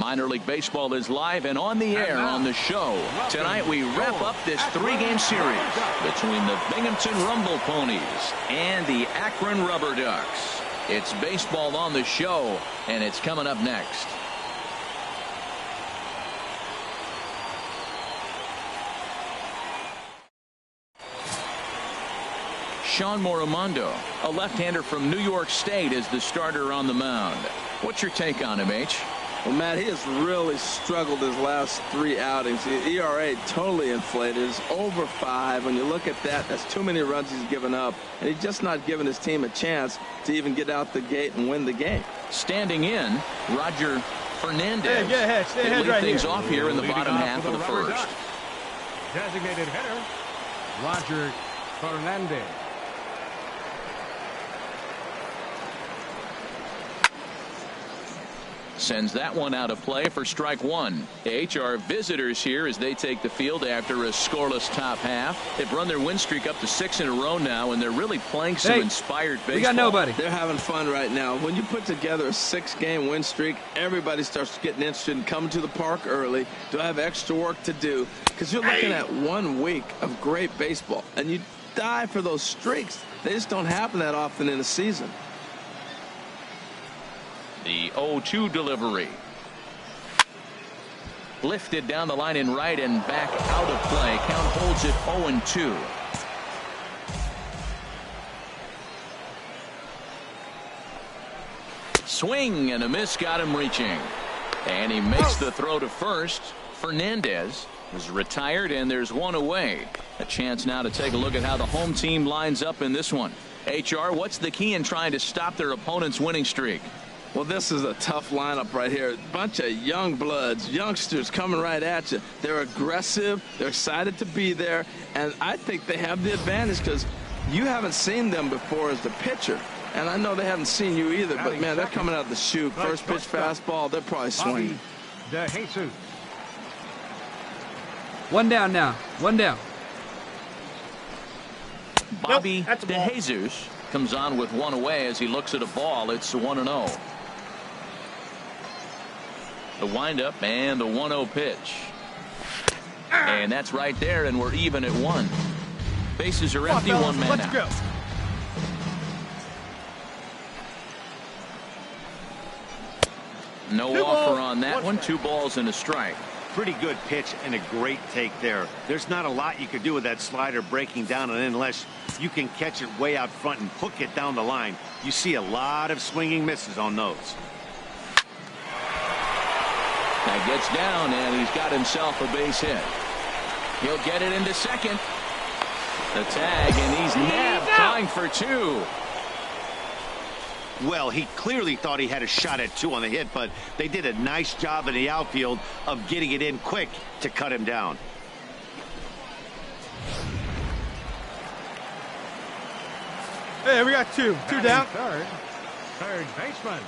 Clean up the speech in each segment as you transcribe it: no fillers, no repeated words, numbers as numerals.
Minor League Baseball is live and on the air on the show. Tonight we wrap up this 3-game series between the Binghamton Rumble Ponies and the Akron Rubber Ducks. It's baseball on the show, and it's coming up next. Sean Moromondo, a left-hander from New York State, is the starter on the mound. What's your take on him, H? Well, Matt, he has really struggled his last 3 outings. The ERA totally inflated. It's over 5. When you look at that, that's too many runs he's given up. And he's just not giving his team a chance to even get out the gate and win the game. Standing in, Roger Fernandez. Hey, get ahead. Stay ahead right things here. off here in the bottom half of the first. Designated hitter, Roger Fernandez. Sends that one out of play for strike 1. HR visitors here as they take the field after a scoreless top half. They've run their win streak up to 6 in a row now, and they're really playing some inspired baseball. We got nobody. They're having fun right now. When you put together a 6-game win streak, everybody starts getting interested in coming to the park early. Do I have extra work to do? Because you're looking at 1 week of great baseball, and you die for those streaks. They just don't happen that often in a season. The 0-2 delivery. Lifted down the line in right and back out of play. Count holds it 0-2. Swing and a miss got him reaching. And he makes the throw to first. Fernandez is retired, and there's one away. A chance now to take a look at how the home team lines up in this one. HR, what's the key in trying to stop their opponent's winning streak? Well, this is a tough lineup right here. A bunch of young bloods, youngsters coming right at you. They're aggressive. They're excited to be there. And I think they have the advantage because you haven't seen them before as the pitcher. And I know they haven't seen you either. But, man, they're coming out of the chute. First pitch fastball, they're probably swinging. DEJESUS. 1 down now. 1 down. Bobby DeJesus comes on with 1 away as he looks at a ball. It's 1-0. The windup and the 1-0 pitch. And that's right there, and we're even at 1. Bases are empty, 1 man out. Go. No offer on that one. 2 balls and a strike. Pretty good pitch and a great take there. There's not a lot you could do with that slider breaking down and in unless you can catch it way out front and hook it down the line. You see a lot of swinging misses on those. That gets down, and he's got himself a base hit. He'll get it into second. The tag, and he's nabbed, tying for 2. Well, he clearly thought he had a shot at 2 on the hit, but they did a nice job in the outfield of getting it in quick to cut him down. Hey, we got 2 down. Third baseman.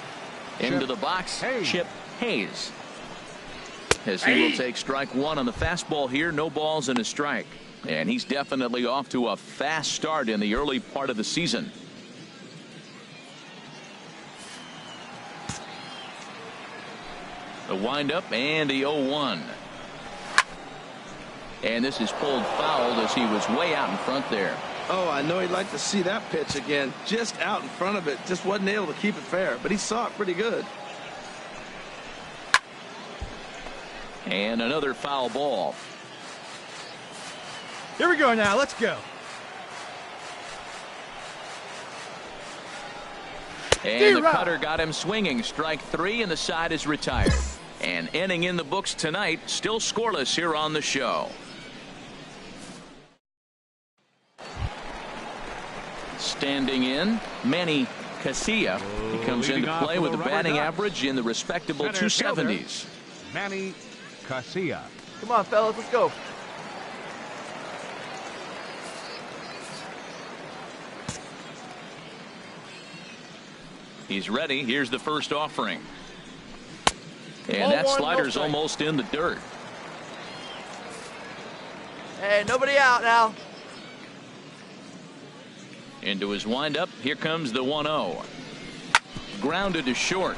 Into the box, Chip Hayes. As he will take strike 1 on the fastball here. No balls and a strike. And he's definitely off to a fast start in the early part of the season. The windup and the 0-1. And this is pulled foul as he was way out in front there. Oh, I know he'd like to see that pitch again. Just out in front of it. Just wasn't able to keep it fair. But he saw it pretty good. And another foul ball. Here we go now. Let's go. And the cutter got him swinging. Strike 3, and the side is retired. And inning in the books tonight, still scoreless here on the show. Standing in, Manny Casilla. He comes into play with a batting average in the respectable 270s. Manny Casilla. Come on, fellas, let's go. He's ready. Here's the first offering. And that slider's almost in the dirt. Hey, nobody out now. Into his windup. Here comes the 1-0. Grounded to short.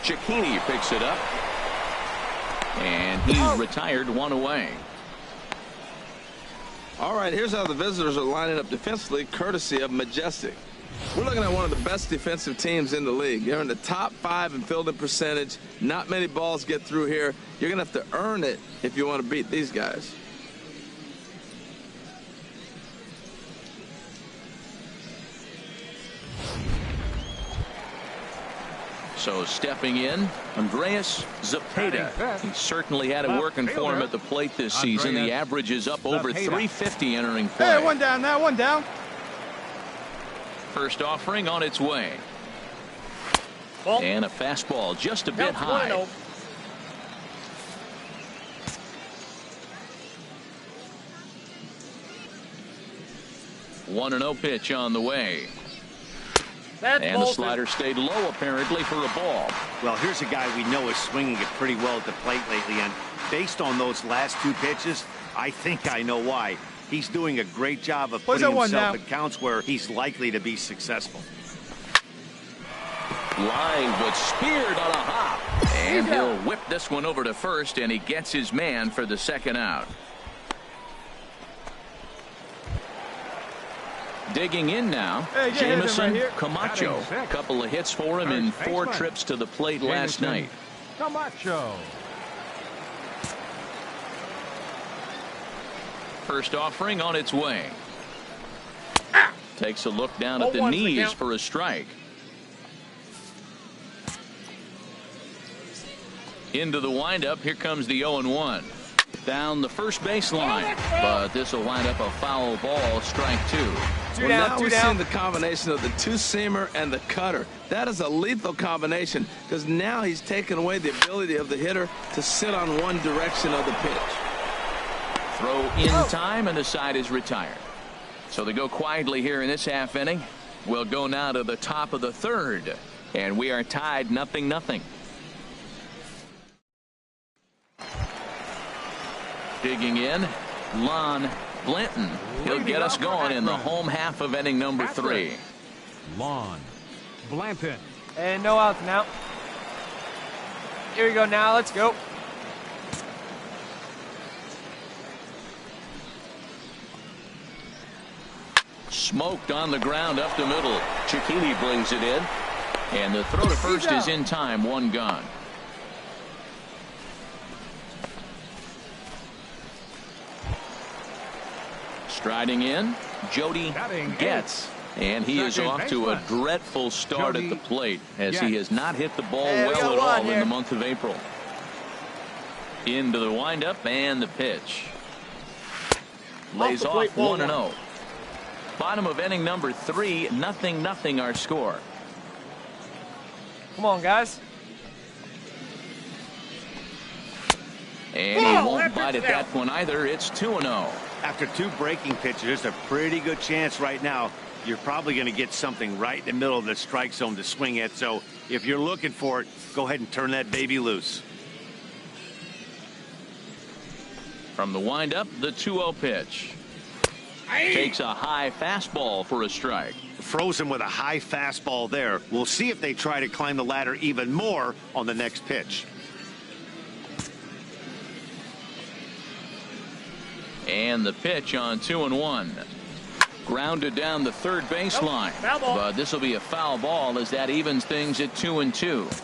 Cicchini picks it up. And he's retired, 1 away. All right, here's how the visitors are lining up defensively, courtesy of Majestic. We're looking at one of the best defensive teams in the league. They're in the top 5 in fielding percentage. Not many balls get through here. You're going to have to earn it if you want to beat these guys. So stepping in, ANDREAS ZEPEDA. He certainly had it working for him at the plate this season. The average is up over 350 entering play. Hey, 1 down now, 1 down. First offering on its way. And a fastball just a bit high. 1-0 pitch on the way. And the slider stayed low, apparently, for a ball. Well, here's a guy we know is swinging it pretty well at the plate lately, and based on those last 2 pitches, I think I know why. He's doing a great job of putting himself at counts where he's likely to be successful. Line, but speared on a hop. And he'll whip this one over to first, and he gets his man for the 2nd out. Digging in now, JAMISON, CAMACHO. A couple of hits for him in 4 trips to the plate last night. CAMACHO. First offering on its way. Takes a look down at the knees for a strike. Into the windup. Here comes the 0-1. Down the first baseline, but this will wind up a foul ball, strike 2. Well, now we're seeing the combination of the 2-seamer and the cutter. That is a lethal combination because now he's taken away the ability of the hitter to sit on one direction of the pitch. Throw in time, and the side is retired. So they go quietly here in this half inning. We'll go now to the top of the 3rd, and we are tied 0-0. Digging in, Lon Blanton. He'll get us going in the home half of inning number 3. Lon Blanton. And no outs now. Here we go now. Let's go. Smoked on the ground up the middle. Chiquini brings it in. And the throw to first is in time. 1 gone. Striding in, Jody Getz, and he is off to a dreadful start at the plate as he has not hit the ball well at all in the month of April. Into the windup and the pitch. Lays off 1-0. Bottom of inning number 3, 0-0 our score. Come on, guys. And he won't bite at that one either. It's 2-0. After 2 breaking pitches, there's a pretty good chance right now you're probably going to get something right in the middle of the strike zone to swing at. So if you're looking for it, go ahead and turn that baby loose. From the windup, the 2-0 pitch. Takes a high fastball for a strike. Froze him with a high fastball there. We'll see if they try to climb the ladder even more on the next pitch. And the pitch on 2-1. Grounded down the 3rd baseline. But this will be a foul ball as that evens things at 2-2.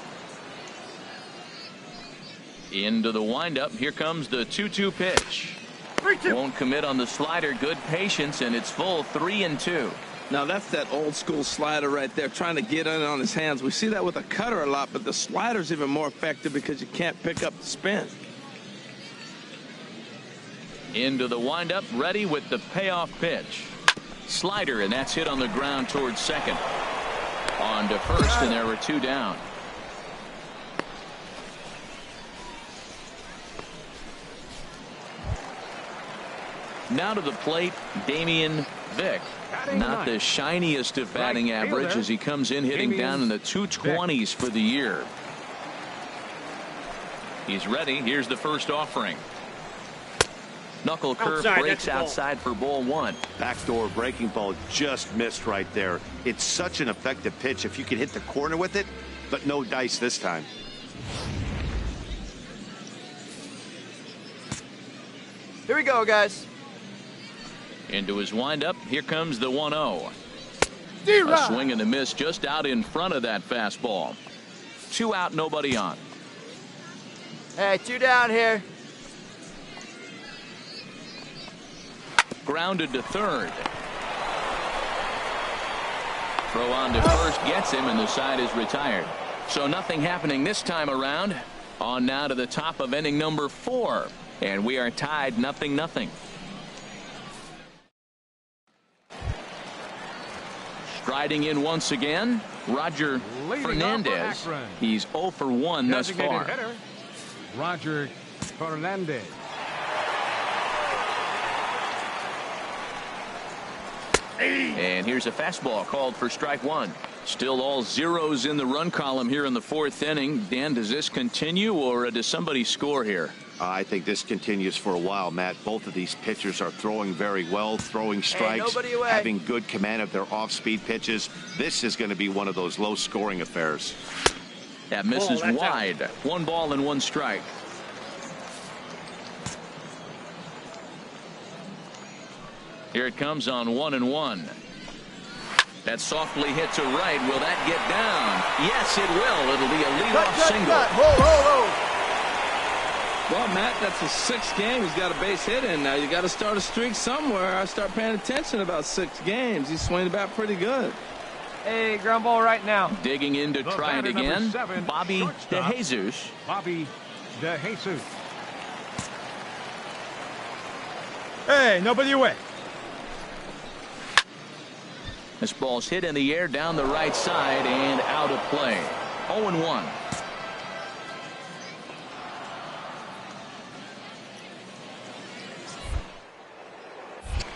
Into the windup. Here comes the 2-2 pitch. Won't commit on the slider. Good patience, and it's full 3-2. Now that's that old school slider right there, trying to get in on his hands. We see that with a cutter a lot, but the slider's even more effective because you can't pick up the spin. Into the windup, ready with the payoff pitch. Slider, and that's hit on the ground towards second. On to first, and there were 2 down. Now to the plate, DAMIAN VICK. Not the shiniest of batting average as he comes in hitting down in the 220s for the year. He's ready. Here's the first offering. Knuckle curve breaks outside for ball 1. Backdoor breaking ball just missed right there. It's such an effective pitch if you can hit the corner with it, but no dice this time. Here we go, guys. Into his windup. Here comes the 1-0. A swing and a miss just out in front of that fastball. 2 out, nobody on. Hey, 2 down here. Grounded to third. Throw on to first gets him, and the side is retired. So nothing happening this time around. On now to the top of inning number 4. And we are tied 0-0. Striding in once again, Roger Fernandez. He's 0 for 1 thus far. Hitter, Roger Fernandez. And here's a fastball called for strike 1. Still all zeros in the run column here in the 4th inning. Dan, does this continue, or does somebody score here? I think this continues for a while, Matt. Both of these pitchers are throwing very well, throwing strikes, having good command of their off-speed pitches. This is going to be one of those low-scoring affairs. That misses wide. 1 ball and 1 strike. Here it comes on 1-1. That softly hit to right. Will that get down? Yes, it will. It'll be a leadoff single. Hold. Well, Matt, that's his 6th game. He's got a base hit in now. You got to start a streak somewhere. I start paying attention about 6 games. He's swinging about pretty good. Hey, ground ball right now. Digging in to try it again. Bobby DeJesus. Bobby DeJesus. Hey, nobody away. This ball's hit in the air down the right side and out of play. 0-1.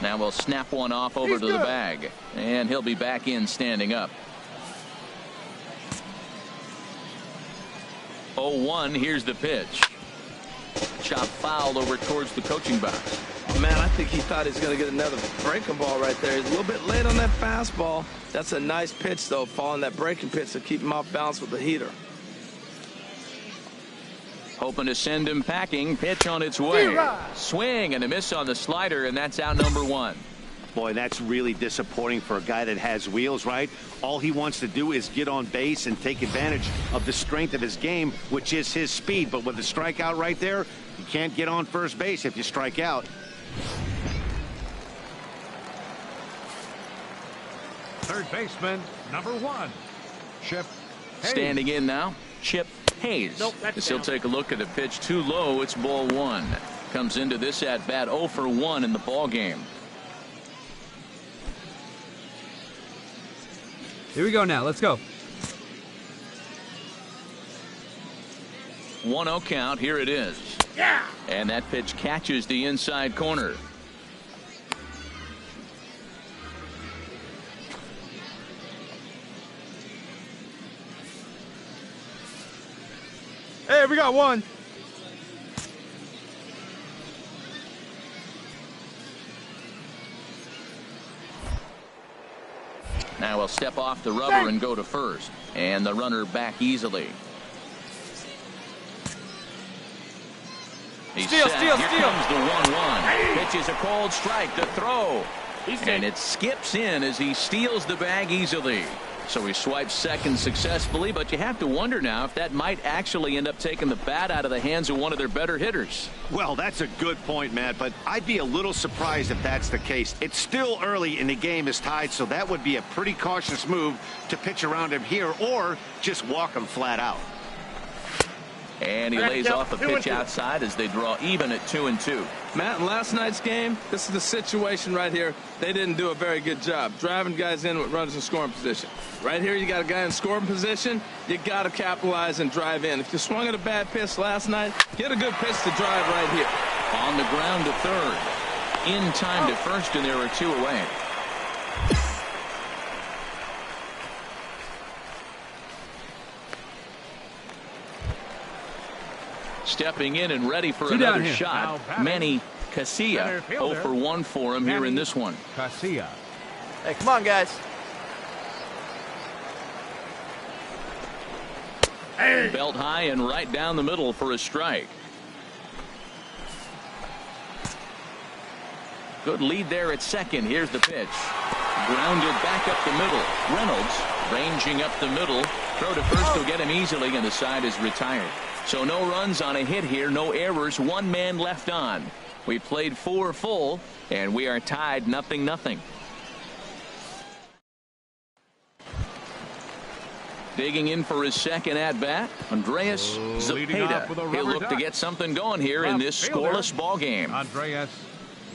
Now we'll snap one off over to the bag, and he'll be back in standing up. 0-1. Here's the pitch. Chop foul over towards the coaching box. Man, I think he thought he was going to get another breaking ball right there. He's a little bit late on that fastball. That's a nice pitch, though, following that breaking pitch to keep him off balance with the heater. Hoping to send him packing. Pitch on its way. Swing and a miss on the slider, and that's out number 1. Boy, that's really disappointing for a guy that has wheels, right? All he wants to do is get on base and take advantage of the strength of his game, which is his speed. But with the strikeout right there, you can't get on first base if you strike out. Third baseman, number 1, Chip Hayes. Standing in now, Chip Hayes. He'll take a look at a pitch too low. It's ball 1. Comes into this at bat 0 for 1 in the ball game. Here we go now. Let's go. 1-0 count. Here it is. Yeah. And that pitch catches the inside corner. Hey, we got 1. Now we'll step off the rubber and go to first. And the runner back easily. Steal. Here comes the 1-1. Pitch is a cold strike. The throw. And it skips in as he steals the bag easily. So he swipes second successfully, but you have to wonder now if that might actually end up taking the bat out of the hands of one of their better hitters. Well, that's a good point, Matt, but I'd be a little surprised if that's the case. It's still early and the game is tied, so that would be a pretty cautious move to pitch around him here or just walk him flat out. And he lays off a pitch outside as they draw even at 2-2. Matt, in last night's game, this is the situation right here. They didn't do a very good job driving guys in with runners in scoring position. Right here, you got a guy in scoring position. You got to capitalize and drive in. If you swung at a bad pitch last night, get a good pitch to drive right here. On the ground to third. In time to first, and there are 2 away. Stepping in and ready for another shot. Manny Casilla. 0 for 1 for him here in this one. Casilla. Hey, come on, guys. Belt high and right down the middle for a strike. Good lead there at second. Here's the pitch. Grounded back up the middle. Reynolds ranging up the middle. Throw to first will get him easily, and the side is retired. So no runs on a hit here, no errors, one man left on. We played 4 full, and we are tied 0-0. Digging in for his second at-bat, Andreas ZEPEDA. He'll look to get something going here in this scoreless ball game. Andreas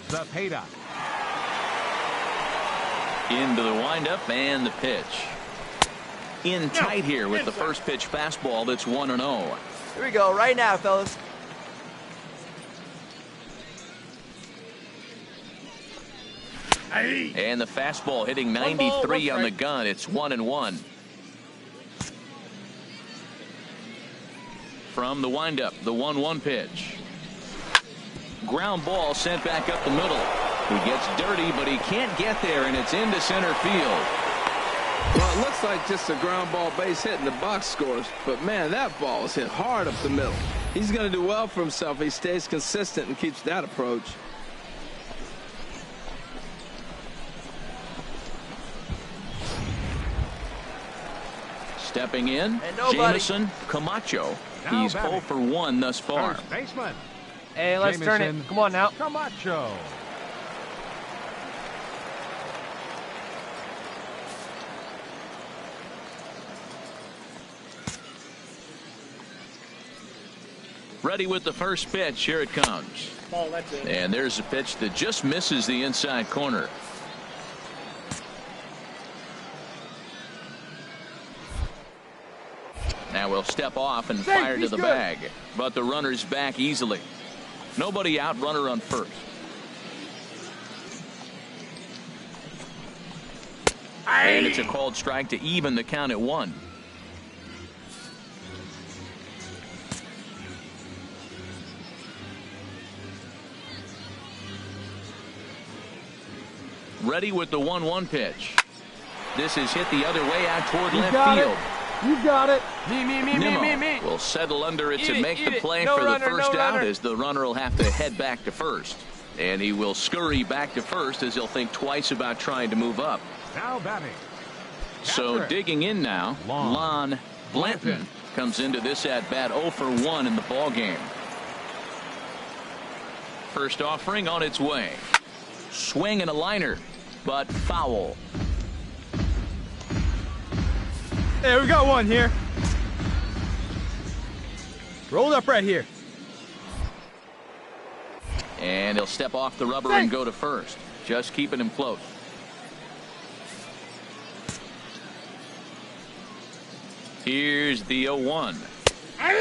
ZEPEDA. Into the windup and the pitch. In tight here with the first pitch fastball that's 1-0. Here we go, right now, fellas. And the fastball hitting 93 on the gun. It's 1-1. From the windup, the 1-1 pitch. Ground ball sent back up the middle. He gets dirty, but he can't get there, and it's into center field. Well, it looks like just a ground ball base hit in the box scores, but man, that ball is hit hard up the middle. He's going to do well for himself if he stays consistent and keeps that approach. Stepping in, JAMISON, Camacho. He's 0 for 1 thus far. First baseman. Hey, let's turn it. Come on now. Camacho. Ready with the first pitch. Here it comes. And there's a pitch that just misses the inside corner. Now we'll step off and fire to the bag. But the runner's back easily. Nobody out, runner on first. And it's a called strike to even the count at 1. Ready with the 1-1 pitch. This is hit the other way out toward left field. You got it. Me. Will settle under it to make the play for the first out, as the runner will have to head back to first. And he will scurry back to first as he'll think twice about trying to move up. Now batting. So digging in now, Lon Blanton comes into this at bat 0 for 1 in the ball game. First offering on its way. Swing and a liner, but foul. Hey, we got one here. Rolled up right here. And he'll step off the rubber and go to first. Just keeping him close. Here's the 0-1.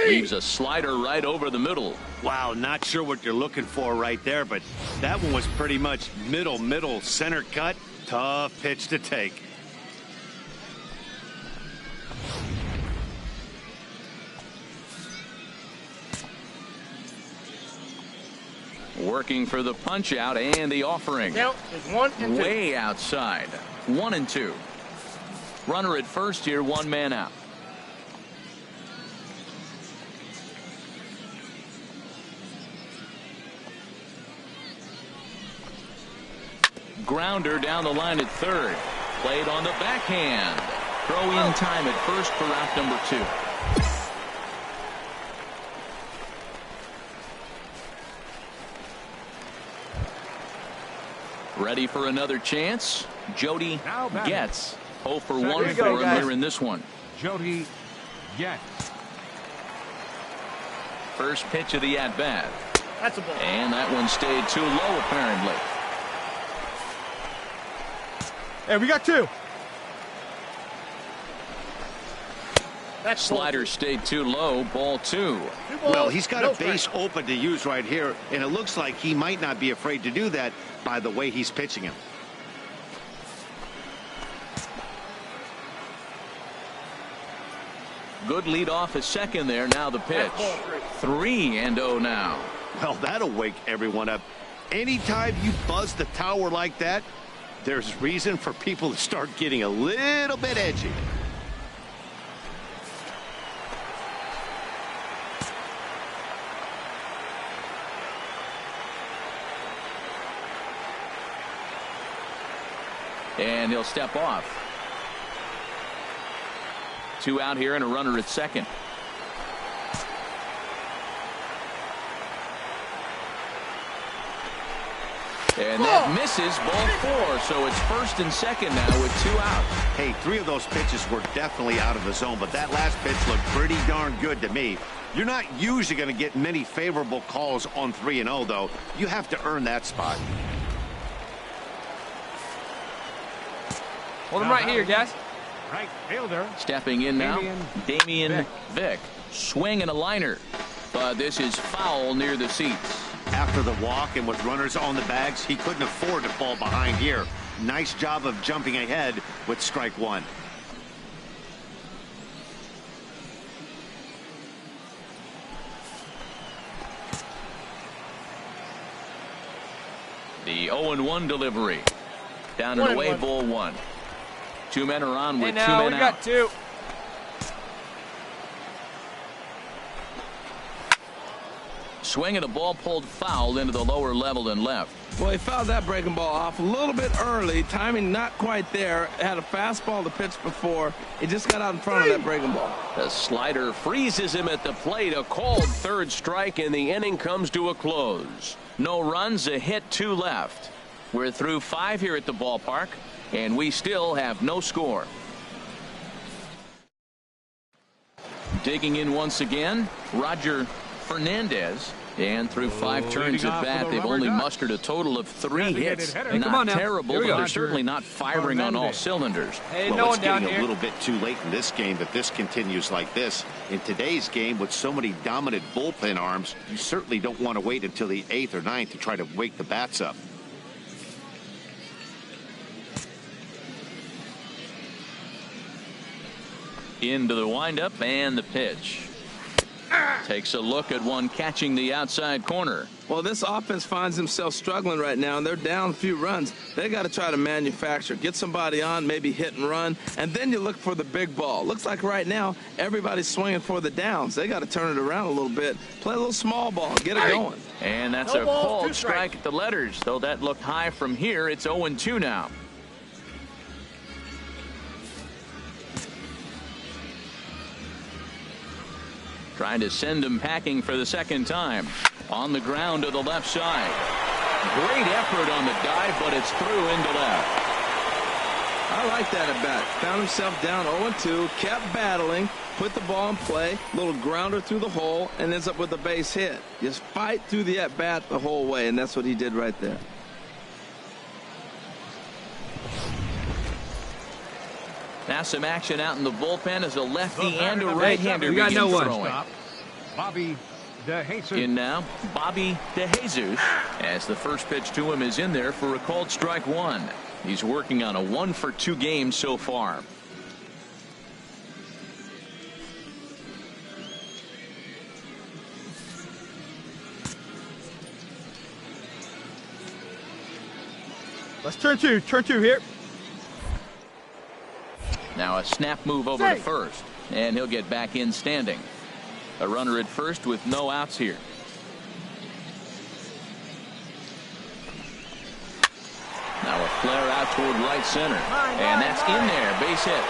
Leaves a slider right over the middle. Wow, not sure what you're looking for right there, but that one was pretty much middle center cut. Tough pitch to take. Working for the punch out and the offering. Count is 1 and 2. Way outside. 1 and 2. Runner at first here, 1 man out. Grounder down the line at third. Played on the backhand. Throw in time at first for out number 2. Ready for another chance. Jody gets 0 for 1 for him here in this one. Jody gets. First pitch of the at-bat. That's a ball. And that one stayed too low, apparently. Hey, we got 2. That Slider stayed too low. Ball 2. Well, he's got a base open to use right here, and it looks like he might not be afraid to do that by the way he's pitching him. Good lead off at second there. Now the pitch. 3-0 now. Well, that'll wake everyone up. Anytime you buzz the tower like that, there's reason for people to start getting a little bit edgy. And he'll step off. 2 out here and a runner at second. And that misses, ball 4. So it's first and second now with 2 out. Hey, 3 of those pitches were definitely out of the zone, but that last pitch looked pretty darn good to me. You're not usually going to get many favorable calls on 3-0, though. You have to earn that spot. Hold him right here, guys. Right fielder. Stepping in now, DAMIAN VICK. Swing and a liner. But this is foul near the seats. After the walk and with runners on the bags, he couldn't afford to fall behind here. Nice job of jumping ahead with strike 1. The 0-1 delivery. Down and away, ball 1. 2 men are on with 2 men out. We got 2. Swing and a ball pulled foul into the lower level and left. Well, he fouled that breaking ball off a little bit early. Timing not quite there. Had a fastball to pitch before. He just got out in front of that breaking ball. The slider freezes him at the plate. A called 3rd strike, and the inning comes to a close. No runs, a hit, 2 left. We're through 5 here at the ballpark, and we still have no score. Digging in once again, Roger Fernandez. And through 5 turns at bat, they've only mustered a total of 3 hits. Hey, not now. terrible, but they're certainly not firing on all cylinders. Hey, Well, no it's one down getting here. a little bit too late in this game if this continues like this. In today's game, with so many dominant bullpen arms, you certainly don't want to wait until the 8th or 9th to try to wake the bats up. Into the windup and the pitch. Takes a look at one catching the outside corner. Well, this offense finds themselves struggling right now, and they're down a few runs. They got to try to manufacture, get somebody on, maybe hit and run, and then you look for the big ball. Looks like right now everybody's swinging for the downs. They got to turn it around a little bit, play a little small ball, get it going. And that's a called strike at the letters. Though that looked high from here, it's 0-2 now. Trying to send him packing for the second time. On the ground to the left side. Great effort on the dive, but it's through into left. I like that at bat. Found himself down 0-2, kept battling, put the ball in play, little grounder through the hole, and ends up with a base hit. Just fight through the at bat the whole way, and that's what he did right there. Now some action out in the bullpen as a lefty and a right-hander we got begin no one. throwing. Bobby DeJesus. In now, Bobby DeJesus, as the first pitch to him is in there for a called strike 1. He's working on a 1-for-2 game so far. Let's turn 2 here. Now a snap move over to first, and he'll get back in standing. A runner at first with no outs here. Now a flare out toward right center, and that's in there, base hit.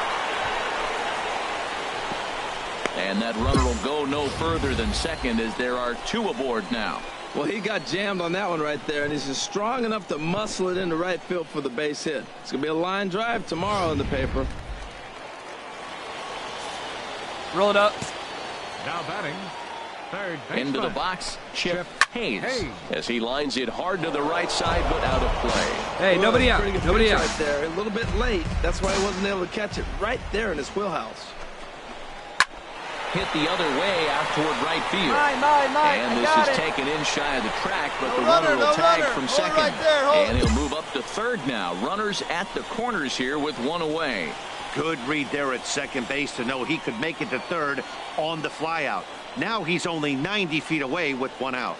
And that runner will go no further than second as there are 2 aboard now. Well, he got jammed on that one right there, and he's just strong enough to muscle it into right field for the base hit. It's going to be a line drive tomorrow in the paper. Roll it up. Now batting, third baseman. Into the box, Chip Hayes, as he lines it hard to the right side, but out of play. Hey, nobody out. Pretty good Nobody pitch out. right there. A little bit late. That's why he wasn't able to catch it right there in his wheelhouse. Hit the other way out toward right field. Mine. And this is taken in shy of the track, but the runner will tag from second. And he'll move up to third now. Runners at the corners here with 1 away. Good read there at second base to know he could make it to third on the flyout. Now he's only 90 feet away with 1 out.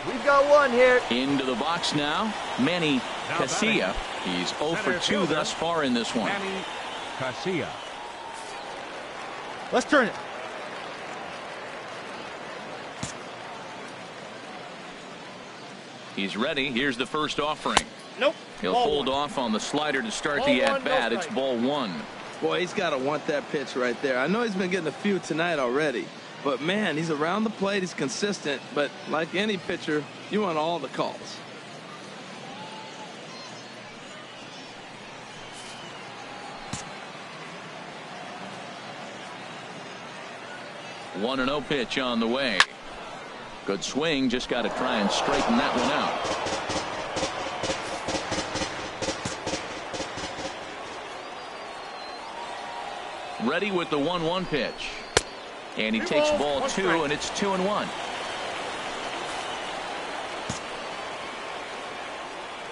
We've got 1 here. Into the box now, MANNY CASILLA. He's 0 for 2 thus far in this one. MANNY CASILLA. Let's turn it. He's ready. Here's the first offering. Nope. He'll hold off on the slider to start the at-bat. It's ball one. Boy, he's got to want that pitch right there. I know he's been getting a few tonight already, but man, he's around the plate. He's consistent, but like any pitcher, you want all the calls. One and 0 pitch on the way. Good swing. Just got to try and straighten that one out. Ready with the 1-1 pitch. And he takes ball two, and it's 2-1.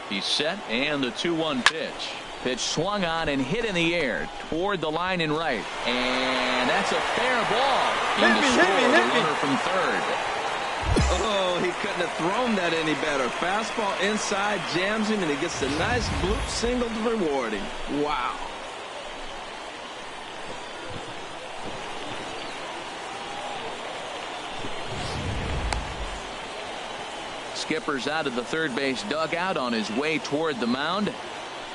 He's set, and the 2-1 pitch. Pitch swung on and hit in the air toward the line and right. And that's a fair ball. Hit me. Runner from third. Oh, he couldn't have thrown that any better. Fastball inside, jams him, and he gets a nice bloop single to reward him. Wow. Skipper's out of the third base dugout on his way toward the mound.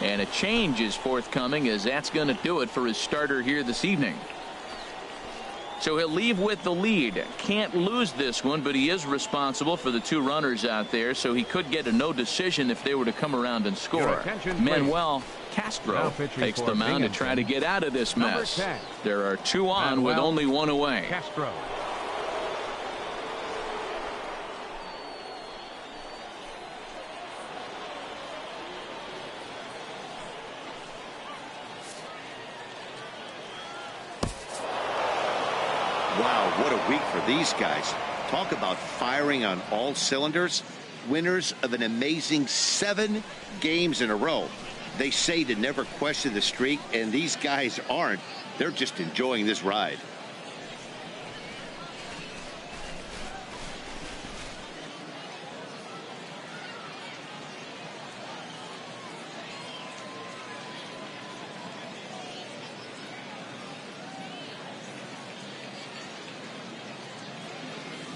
And a change is forthcoming, as that's going to do it for his starter here this evening. So he'll leave with the lead. Can't lose this one, but he is responsible for the 2 runners out there, so he could get a no decision if they were to come around and score. Manuel Castro takes the mound to try to get out of this mess. There are 2 on with only 1 away. Castro. Wow, what a week for these guys. Talk about firing on all cylinders. Winners of an amazing 7 games in a row. They say to never question the streak, and these guys aren't. They're just enjoying this ride.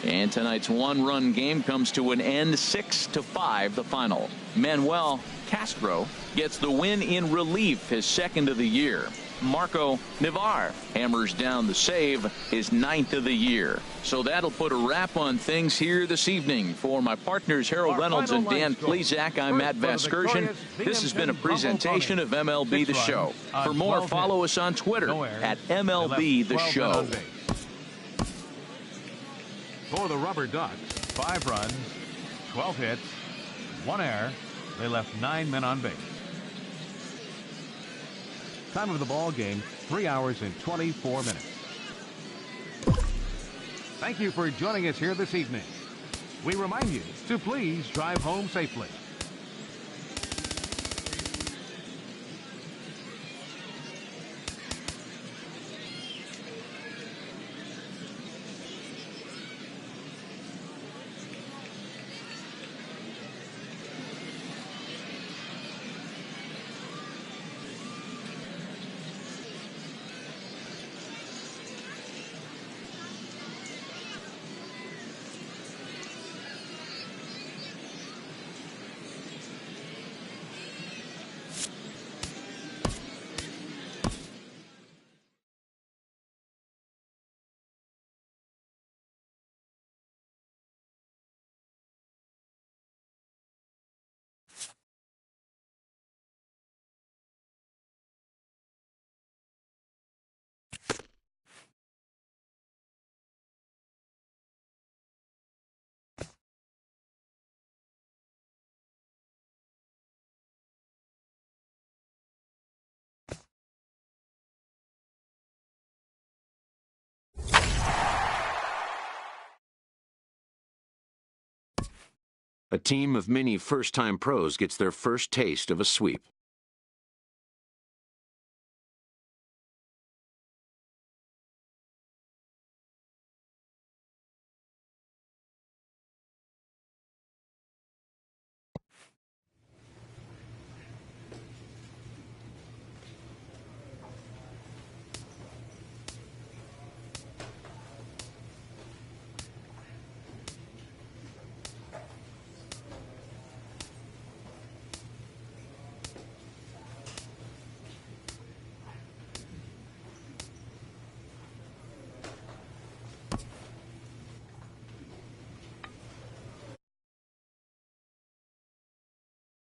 And tonight's 1-run game comes to an end, 6-5 the final. Manuel Castro gets the win in relief, his 2nd of the year. Marco Navar hammers down the save, his 9th of the year. So that'll put a wrap on things here this evening. For my partners Harold Reynolds and Dan Plezak, I'm Matt Vasgersian. This has been a presentation of MLB The Show. For more, follow us on Twitter at MLB The Show. For the Rubber Ducks, 5 runs, 12 hits, 1 error. They left 9 men on base. Time of the ball game, 3 hours and 24 minutes. Thank you for joining us here this evening. We remind you to please drive home safely. A team of many first-time pros gets their first taste of a sweep.